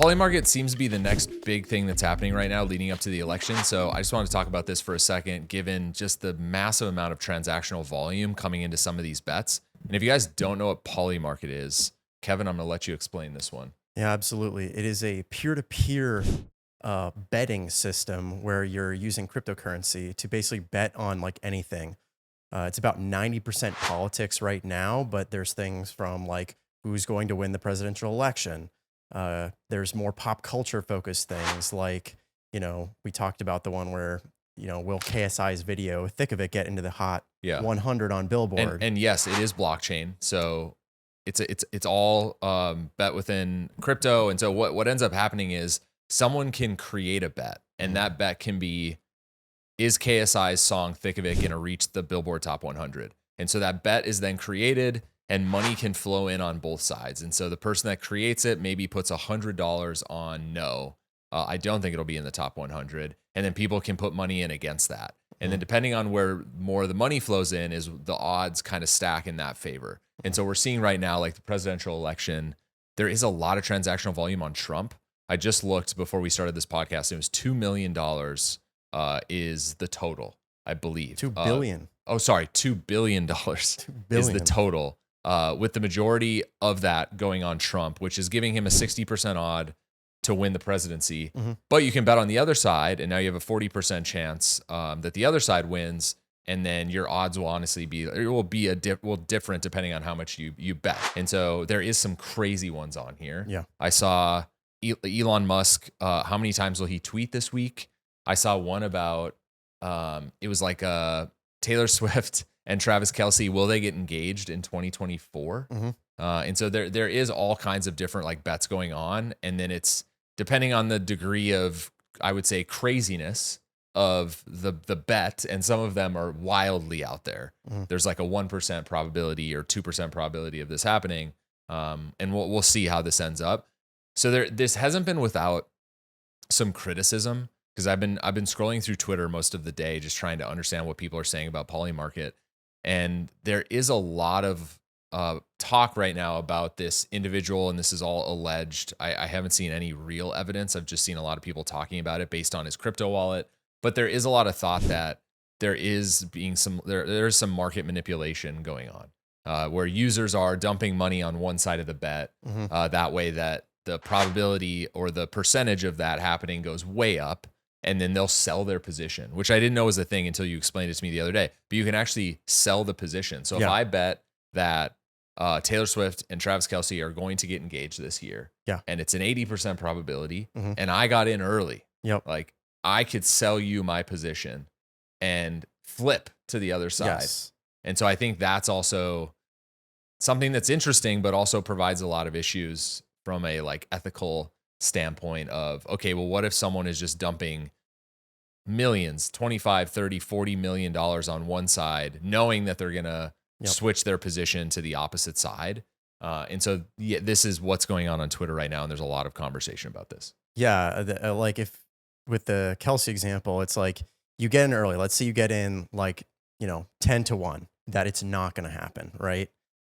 Polymarket seems to be the next big thing that's happening right now leading up to the election. So I just wanted to talk about this for a second, given just the massive amount of transactional volume coming into some of these bets. And if you guys don't know what Polymarket is, Kevin, I'm going to let you explain this one. Yeah, absolutely. It is a peer-to-peer betting system where you're using cryptocurrency to basically bet on like anything. It's about 90% politics right now, but there's things from like who's going to win the presidential election. There's more pop culture focused things like, we talked about the one where, will KSI's video, Thick of It, get into the hot 100 on Billboard? And yes, it is blockchain. So it's all bet within crypto. And so what ends up happening is someone can create a bet, and that bet can be, is KSI's song Thick of It going to reach the Billboard Top 100? And so that bet is then created, and money can flow in on both sides. And so the person that creates it maybe puts $100 on no. I don't think it'll be in the top 100. And then people can put money in against that. And then depending on where more of the money flows in is the odds kind of stack in that favor. And so we're seeing right now, like the presidential election, there is a lot of transactional volume on Trump. I just looked before we started this podcast. It was $2 million is the total, I believe. $2 billion. $2 billion is the total, with the majority of that going on Trump, which is giving him a 60% odd to win the presidency. But you can bet on the other side, and now you have a 40% chance that the other side wins, and then your odds will honestly be, it will be different depending on how much you bet. And so there is some crazy ones on here. Yeah. I saw Elon Musk, how many times will he tweet this week? I saw one about, it was like Taylor Swift and Travis Kelce, will they get engaged in 2024? And so there is all kinds of different like bets going on. And then it's depending on the degree of, I would say, craziness of the bet. And some of them are wildly out there. There's like a 1% probability or 2% probability of this happening. And we'll see how this ends up. So this hasn't been without some criticism, because I've been scrolling through Twitter most of the day just trying to understand what people are saying about Polymarket. And there is a lot of talk right now about this individual, and this is all alleged. I haven't seen any real evidence. I've just seen a lot of people talking about it based on his crypto wallet. But there is a lot of thought that there is there's some market manipulation going on, where users are dumping money on one side of the bet. That way that the probability or the percentage of that happening goes way up, and then they'll sell their position, which I didn't know was a thing until you explained it to me the other day. But you can actually sell the position. So if I bet that Taylor Swift and Travis Kelce are going to get engaged this year, and it's an 80% probability, and I got in early, like I could sell you my position and flip to the other side. And so I think that's also something that's interesting, but also provides a lot of issues from a like ethical standpoint of, okay, well, what if someone is just dumping millions, 25, 30, 40 million dollars on one side, knowing that they're going to switch their position to the opposite side. And so this is what's going on Twitter right now. And there's a lot of conversation about this. Yeah. Like if with the Kelce example, it's like you get in early. Let's say you get in like, 10-1, that it's not going to happen. Right.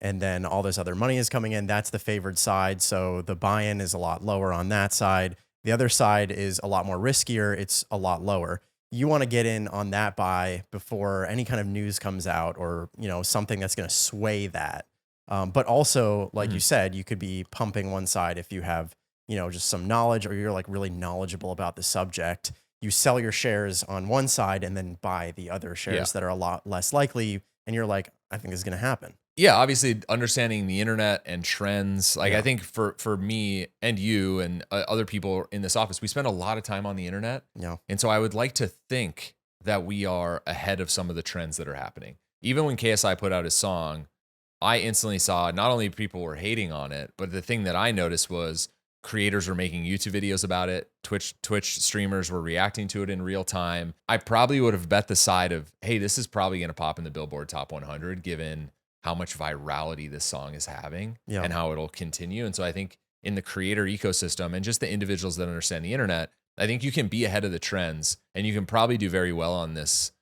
And then all this other money is coming in. That's the favored side. So the buy-in is a lot lower on that side. The other side is a lot more riskier. It's a lot lower. You want to get in on that buy before any kind of news comes out or, something that's going to sway that. But also, like you said, you could be pumping one side if you have, just some knowledge or you're like really knowledgeable about the subject. You sell your shares on one side and then buy the other shares that are a lot less likely. And you're like, I think this is going to happen. Yeah, obviously understanding the internet and trends. Like I think for me and you and other people in this office, we spend a lot of time on the internet. And so I would like to think that we are ahead of some of the trends that are happening. Even when KSI put out his song, I instantly saw not only people were hating on it, but the thing that I noticed was creators were making YouTube videos about it. Twitch streamers were reacting to it in real time. I probably would have bet the side of, hey, this is probably going to pop in the Billboard Top 100 given how much virality this song is having and how it'll continue. And so I think in the creator ecosystem and just the individuals that understand the internet, I think you can be ahead of the trends and you can probably do very well on this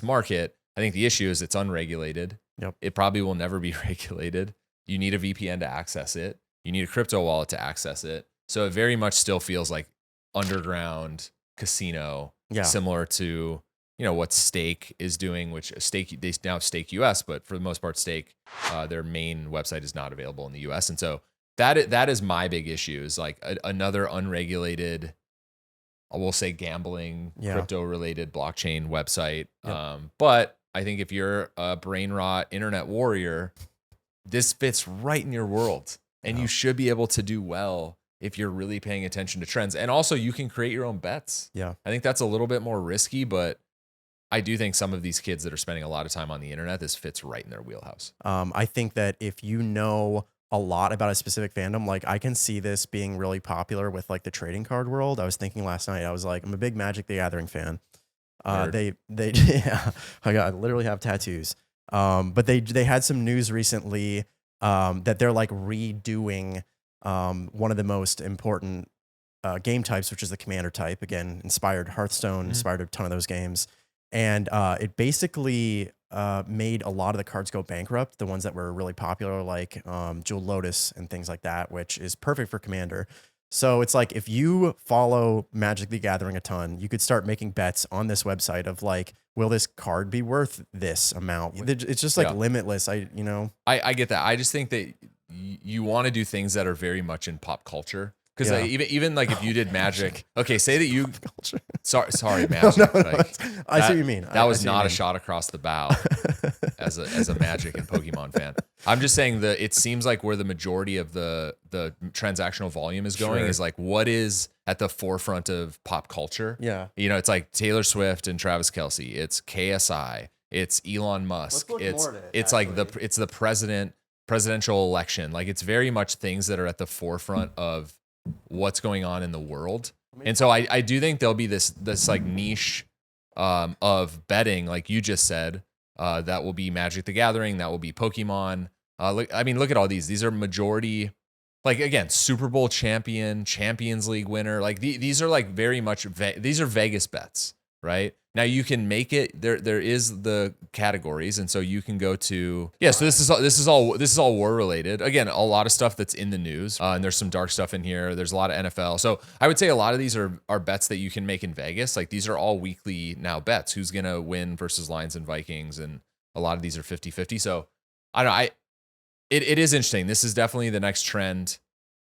market. I think the issue is it's unregulated. It probably will never be regulated. You need a VPN to access it. You need a crypto wallet to access it. So it very much still feels like underground casino, Yeah. similar to, you know, what Stake is doing, which Stake, they now have Stake US, but for the most part, Stake, their main website is not available in the US. And so that is my big issue, is like another unregulated, I will say, gambling, crypto related blockchain website. But I think if you're a brain rot internet warrior, this fits right in your world, and you should be able to do well if you're really paying attention to trends. And also you can create your own bets. Yeah. I think that's a little bit more risky, but I do think some of these kids that are spending a lot of time on the internet, this fits right in their wheelhouse. I think that if you know a lot about a specific fandom, like I can see this being really popular with like the trading card world. I was thinking last night, I was like, I'm a big Magic the Gathering fan. They yeah, I literally have tattoos. But they had some news recently that they're like redoing one of the most important game types, which is the commander type. Again, inspired Hearthstone, inspired a ton of those games. And it basically made a lot of the cards go bankrupt, the ones that were really popular, like Jewel Lotus and things like that, which is perfect for Commander. So it's like, if you follow Magic the Gathering a ton, you could start making bets on this website of like, will this card be worth this amount? It's just like limitless. I get that. I just think that you want to do things that are very much in pop culture. Because even like if you did Magic, okay, say that you, sorry, Magic. I see what you mean. That was not a shot across the bow as a Magic and Pokemon fan. I'm just saying that it seems like where the majority of the transactional volume is going is like what is at the forefront of pop culture. Yeah, you know, it's like Taylor Swift and Travis Kelce. It's KSI. It's Elon Musk. It's like the presidential election. Like it's very much things that are at the forefront of what's going on in the world. And so I do think there'll be this like niche of betting, like you just said, that will be Magic the Gathering, that will be Pokemon. Look at all these. These are majority, like, again, Super Bowl champion, Champions League winner. Like these are like very much these are Vegas bets, right? Now you can make it there. There is the categories, and so you can go to So this is all war related. Again, a lot of stuff that's in the news, and there's some dark stuff in here. There's a lot of NFL. So I would say a lot of these are bets that you can make in Vegas. Like these are all weekly now bets. Who's gonna win versus Lions and Vikings, and a lot of these are 50-50. So I don't know. It is interesting. This is definitely the next trend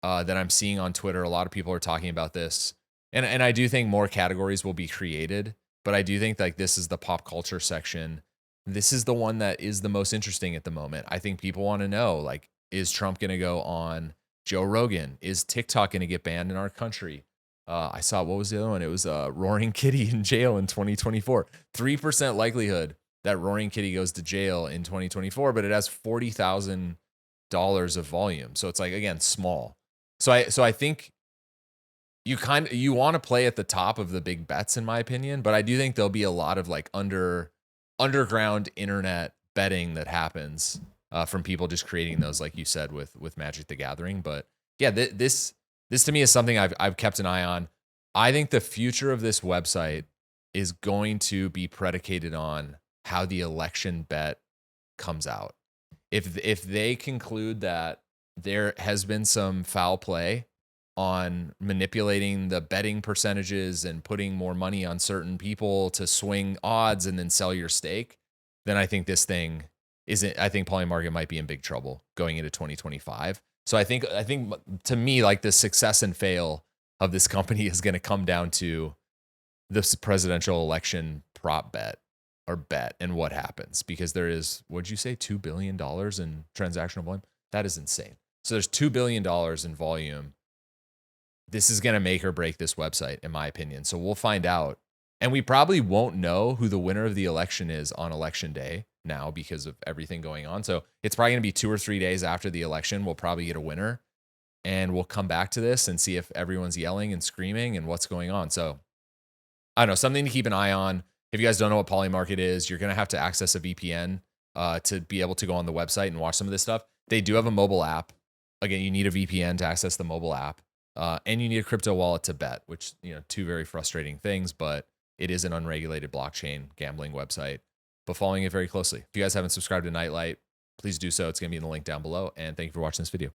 that I'm seeing on Twitter. A lot of people are talking about this, and I do think more categories will be created. But I do think like this is the pop culture section. This is the one that is the most interesting at the moment. I think people want to know, like, is Trump going to go on Joe Rogan? Is TikTok going to get banned in our country? I saw, what was the other one? It was Roaring Kitty in jail in 2024. 3% likelihood that Roaring Kitty goes to jail in 2024, but it has $40,000 of volume. So it's like, again, small. So I think you want to play at the top of the big bets, in my opinion, but I do think there'll be a lot of like underground internet betting that happens from people just creating those, like you said, with Magic the Gathering. But yeah, this to me is something I've kept an eye on. I think the future of this website is going to be predicated on how the election bet comes out. If they conclude that there has been some foul play on manipulating the betting percentages and putting more money on certain people to swing odds and then sell your stake, then I think this thing isn't. I think Polymarket might be in big trouble going into 2025. So I think to me, like, the success and fail of this company is going to come down to this presidential election prop bet and what happens, because there is, what'd you say, $2 billion in transactional volume? That is insane. So there's $2 billion in volume. This is going to make or break this website, in my opinion. So we'll find out. And we probably won't know who the winner of the election is on election day now because of everything going on. So it's probably going to be 2 or 3 days after the election. We'll probably get a winner, and we'll come back to this and see if everyone's yelling and screaming and what's going on. So I don't know, something to keep an eye on. If you guys don't know what Polymarket is, you're going to have to access a VPN to be able to go on the website and watch some of this stuff. They do have a mobile app. Again, you need a VPN to access the mobile app. And you need a crypto wallet to bet, which, two very frustrating things, but it is an unregulated blockchain gambling website. But following it very closely. If you guys haven't subscribed to Nightlight, please do so. It's going to be in the link down below. And thank you for watching this video.